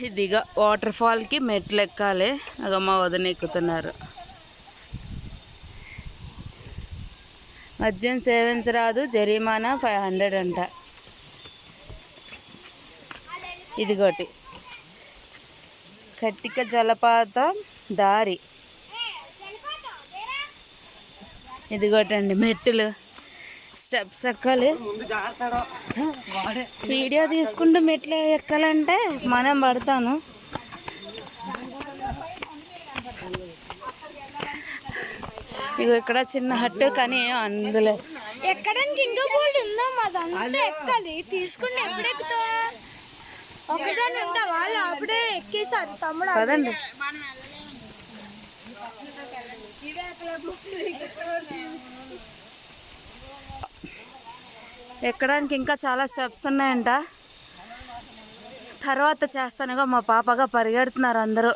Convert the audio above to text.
ఇదిగా వాటర్ ఫాల్కి మెట్లు ఎక్కాలి. అగ మా వదిన ఎక్కుతున్నారు. మద్యం సేవించరాదు, జరిమానా 500 అంట. ఇదిగోటి కట్టిక జలపాత దారి. ఇదిగోటండి మెట్టులు, స్టెప్స్ ఎక్కాలి. వీడియో తీసుకుంటూ మెట్లు ఎక్కాలంటే మనం పడతాను. ఇక ఇక్కడ చిన్న హట్టు, కానీ అందులో ఎక్కడానికి ఇంకా బోర్డు ఉందా? మాదంతా ఎక్కాలి. తీసుకుని ఎప్పుడు ఎక్కుతా? ఒకదాని ఉంటా, వాళ్ళు అప్పుడే ఎక్కేసారు తమ్ముడు. పదండి. ఎక్కడానికి ఇంకా చాలా స్టెప్స్ ఉన్నాయంట. తర్వాత చేస్తానుగా. మా పాపగా పరిగెడుతున్నారు అందరూ.